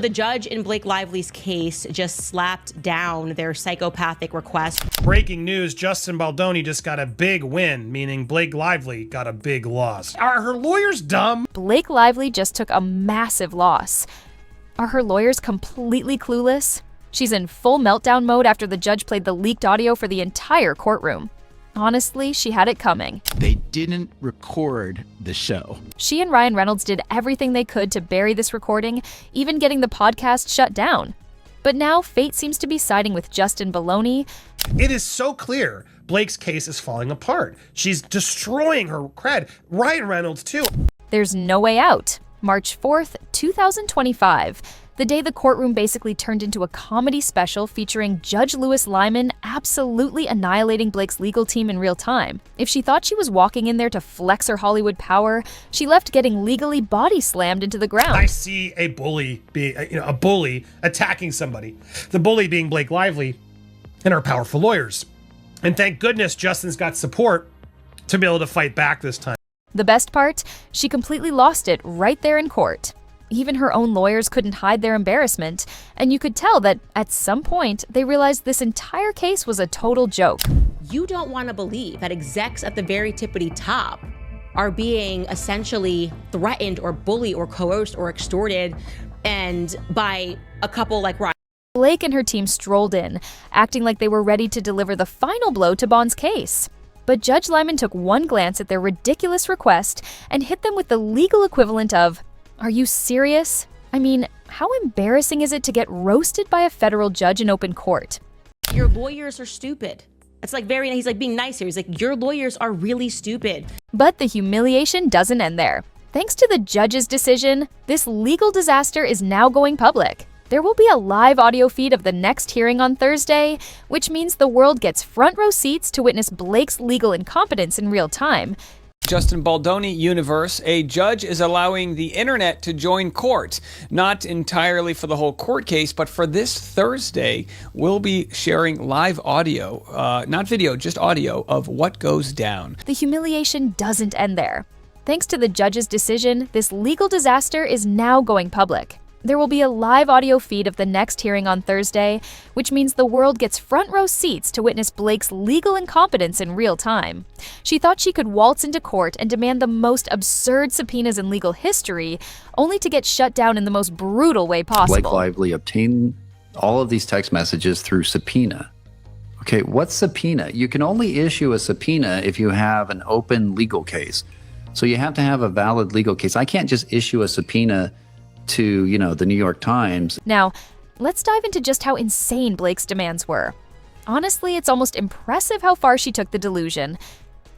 The judge in Blake Lively's case just slapped down their psychopathic request. Breaking news, Justin Baldoni just got a big win, meaning Blake Lively got a big loss. Are her lawyers dumb? Blake Lively just took a massive loss. Are her lawyers completely clueless? She's in full meltdown mode after the judge played the leaked audio for the entire courtroom. Honestly, she had it coming. They didn't record the show. She and Ryan Reynolds did everything they could to bury this recording, even getting the podcast shut down. But now fate seems to be siding with Justin Baldoni. It is so clear Blake's case is falling apart. She's destroying her cred. Ryan Reynolds, too. There's no way out. March 4th, 2025. The day the courtroom basically turned into a comedy special featuring Judge Louis Lyman absolutely annihilating Blake's legal team in real time. If she thought she was walking in there to flex her Hollywood power, she left getting legally body slammed into the ground. I see a bully a bully attacking somebody. The bully being Blake Lively and her powerful lawyers. And thank goodness Justin's got support to be able to fight back this time. The best part? She completely lost it right there in court. Even her own lawyers couldn't hide their embarrassment, and you could tell that at some point they realized this entire case was a total joke. You don't want to believe that execs at the very tippity top are being essentially threatened or bullied or coerced or extorted, and by a couple like Ryan. Blake and her team strolled in, acting like they were ready to deliver the final blow to Bond's case. But Judge Lyman took one glance at their ridiculous request and hit them with the legal equivalent of, "Are you serious? I mean, how embarrassing is it to get roasted by a federal judge in open court?" Your lawyers are stupid. It's like he's like being nice here. He's like, your lawyers are really stupid. But the humiliation doesn't end there. Thanks to the judge's decision, this legal disaster is now going public. There will be a live audio feed of the next hearing on Thursday, which means the world gets front row seats to witness Blake's legal incompetence in real time. Justin Baldoni universe, a judge is allowing the internet to join court. Not entirely for the whole court case, but for this Thursday, we'll be sharing live audio, not video, just audio of what goes down. The humiliation doesn't end there. Thanks to the judge's decision, this legal disaster is now going public. There will be a live audio feed of the next hearing on Thursday, which means the world gets front row seats to witness Blake's legal incompetence in real time. She thought she could waltz into court and demand the most absurd subpoenas in legal history, only to get shut down in the most brutal way possible. Blake Lively obtained all of these text messages through subpoena. Okay, what's subpoena? You can only issue a subpoena if you have an open legal case. So you have to have a valid legal case. I can't just issue a subpoena to, the New York Times. Now, let's dive into just how insane Blake's demands were. Honestly, it's almost impressive how far she took the delusion.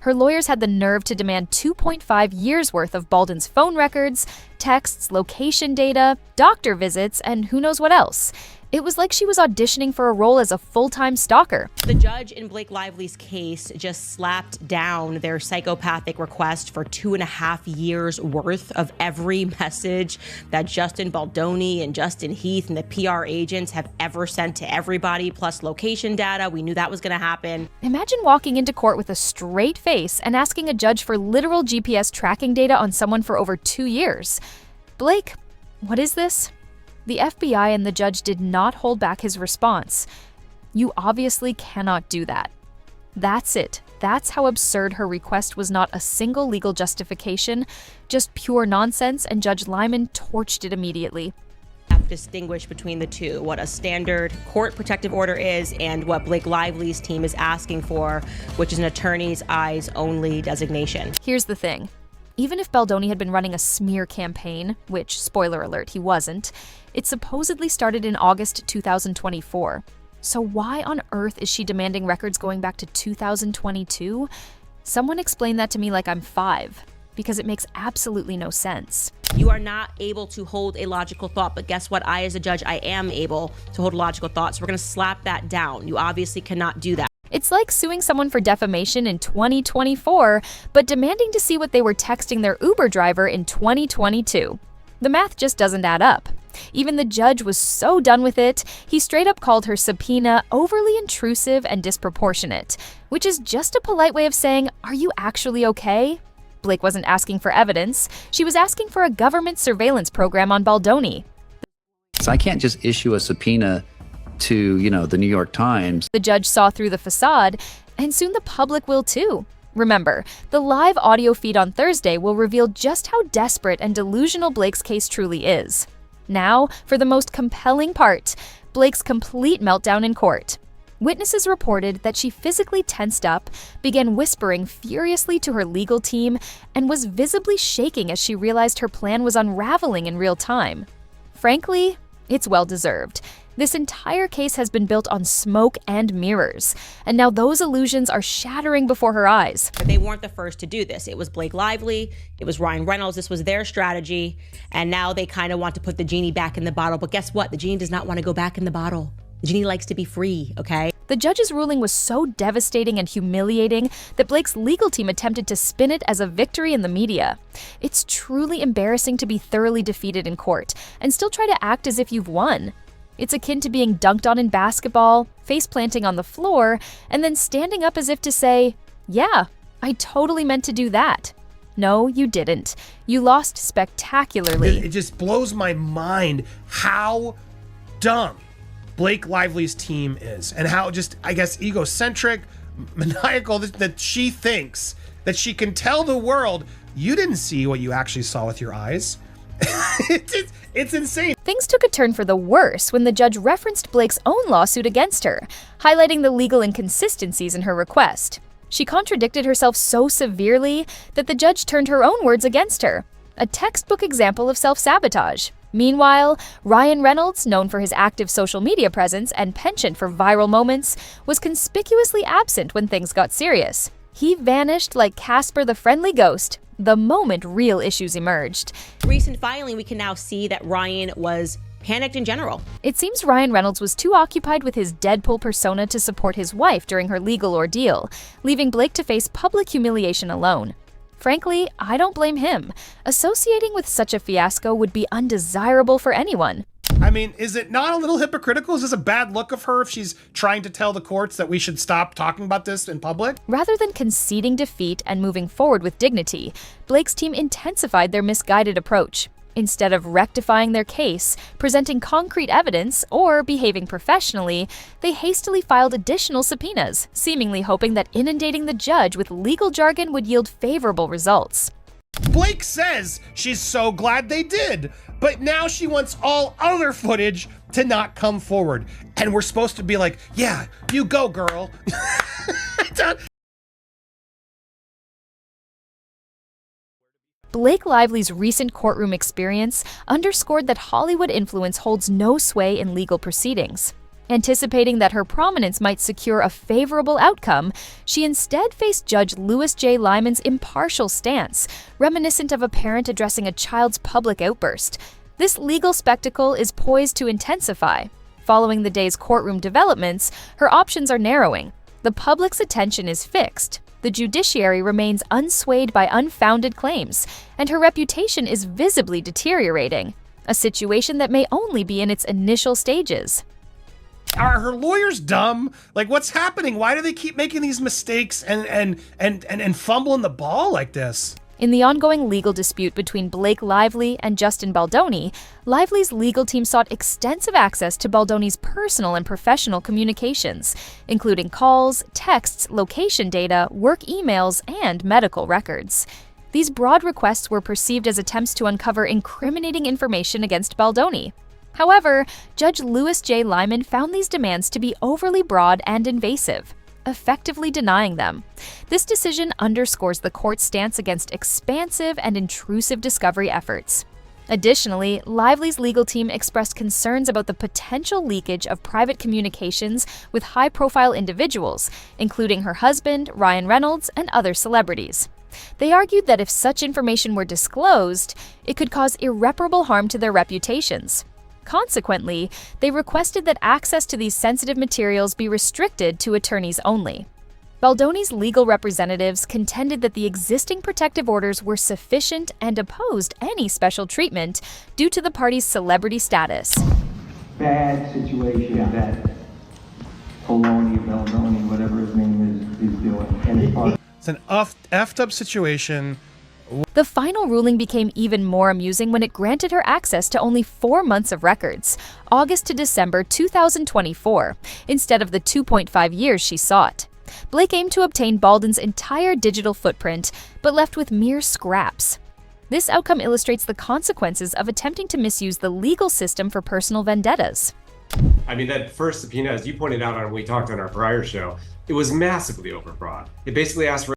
Her lawyers had the nerve to demand 2.5 years worth of Baldwin's phone records, texts, location data, doctor visits, and who knows what else. It was like she was auditioning for a role as a full-time stalker. The judge in Blake Lively's case just slapped down their psychopathic request for 2.5 years worth of every message that Justin Baldoni and Justin Heath and the PR agents have ever sent to everybody, plus location data. We knew that was going to happen. Imagine walking into court with a straight face and asking a judge for literal GPS tracking data on someone for over 2 years. Blake, what is this? The FBI and the judge did not hold back his response. You obviously cannot do that. That's it. That's how absurd her request was. Not a single legal justification, just pure nonsense, and Judge Lyman torched it immediately. Have to distinguish between the two, what a standard court protective order is and what Blake Lively's team is asking for, which is an attorney's eyes only designation. Here's the thing. Even if Baldoni had been running a smear campaign, which, spoiler alert, he wasn't, it supposedly started in August 2024. So why on earth is she demanding records going back to 2022? Someone explain that to me like I'm 5, because it makes absolutely no sense. You are not able to hold a logical thought, but guess what? I, as a judge, I am able to hold a logical thought, so we're going to slap that down. You obviously cannot do that. It's like suing someone for defamation in 2024, but demanding to see what they were texting their Uber driver in 2022. The math just doesn't add up. Even the judge was so done with it, he straight up called her subpoena overly intrusive and disproportionate, which is just a polite way of saying, "Are you actually okay?" Blake wasn't asking for evidence. She was asking for a government surveillance program on Baldoni. So I can't just issue a subpoena to, the New York Times. The judge saw through the facade, and soon the public will too. Remember, the live audio feed on Thursday will reveal just how desperate and delusional Blake's case truly is. Now, for the most compelling part, Blake's complete meltdown in court. Witnesses reported that she physically tensed up, began whispering furiously to her legal team, and was visibly shaking as she realized her plan was unraveling in real time. Frankly, it's well-deserved. This entire case has been built on smoke and mirrors, and now those illusions are shattering before her eyes. But they weren't the first to do this. It was Blake Lively, it was Ryan Reynolds, this was their strategy, and now they kind of want to put the genie back in the bottle. But guess what? The genie does not want to go back in the bottle. The genie likes to be free, okay? The judge's ruling was so devastating and humiliating that Blake's legal team attempted to spin it as a victory in the media. It's truly embarrassing to be thoroughly defeated in court and still try to act as if you've won. It's akin to being dunked on in basketball, face planting on the floor, and then standing up as if to say, "Yeah, I totally meant to do that." No, you didn't. You lost spectacularly. It just blows my mind how dumb Blake Lively's team is, and how just, I guess, egocentric, maniacal that she thinks that she can tell the world, you didn't see what you actually saw with your eyes. It's insane. Things took a turn for the worse when the judge referenced Blake's own lawsuit against her, highlighting the legal inconsistencies in her request. She contradicted herself so severely that the judge turned her own words against her, a textbook example of self-sabotage. Meanwhile, Ryan Reynolds, known for his active social media presence and penchant for viral moments, was conspicuously absent when things got serious. He vanished like Casper the Friendly Ghost the moment real issues emerged. Recent filing, we can now see that Ryan was panicked in general. It seems Ryan Reynolds was too occupied with his Deadpool persona to support his wife during her legal ordeal, leaving Blake to face public humiliation alone. Frankly, I don't blame him. Associating with such a fiasco would be undesirable for anyone. I mean, is it not a little hypocritical? Is this a bad look of her if she's trying to tell the courts that we should stop talking about this in public? Rather than conceding defeat and moving forward with dignity, Blake's team intensified their misguided approach. Instead of rectifying their case, presenting concrete evidence, or behaving professionally, they hastily filed additional subpoenas, seemingly hoping that inundating the judge with legal jargon would yield favorable results. Blake says she's so glad they did, but now she wants all other footage to not come forward. And we're supposed to be like, yeah, you go, girl. Blake Lively's recent courtroom experience underscored that Hollywood influence holds no sway in legal proceedings. Anticipating that her prominence might secure a favorable outcome, she instead faced Judge Louis J. Lyman's impartial stance, reminiscent of a parent addressing a child's public outburst. This legal spectacle is poised to intensify. Following the day's courtroom developments, her options are narrowing. The public's attention is fixed. The judiciary remains unswayed by unfounded claims, and her reputation is visibly deteriorating, a situation that may only be in its initial stages. Are her lawyers dumb? Like, what's happening? Why do they keep making these mistakes and fumbling the ball like this? In the ongoing legal dispute between Blake Lively and Justin Baldoni, Lively's legal team sought extensive access to Baldoni's personal and professional communications, including calls, texts, location data, work emails, and medical records. These broad requests were perceived as attempts to uncover incriminating information against Baldoni. However, Judge Louis J. Lyman found these demands to be overly broad and invasive, effectively denying them. This decision underscores the court's stance against expansive and intrusive discovery efforts. Additionally, Lively's legal team expressed concerns about the potential leakage of private communications with high-profile individuals, including her husband, Ryan Reynolds, and other celebrities. They argued that if such information were disclosed, it could cause irreparable harm to their reputations. Consequently, they requested that access to these sensitive materials be restricted to attorneys only. Baldoni's legal representatives contended that the existing protective orders were sufficient and opposed any special treatment due to the party's celebrity status. Bad situation that Baldoni, whatever his name is doing. And It's an effed up situation The final ruling became even more amusing when it granted her access to only 4 months of records, August to December 2024, instead of the 2.5 years she sought. Blake aimed to obtain Baldwin's entire digital footprint, but left with mere scraps. This outcome illustrates the consequences of attempting to misuse the legal system for personal vendettas. I mean, that first subpoena, as you pointed out when we talked on our prior show, it was massively overbroad. It basically asked for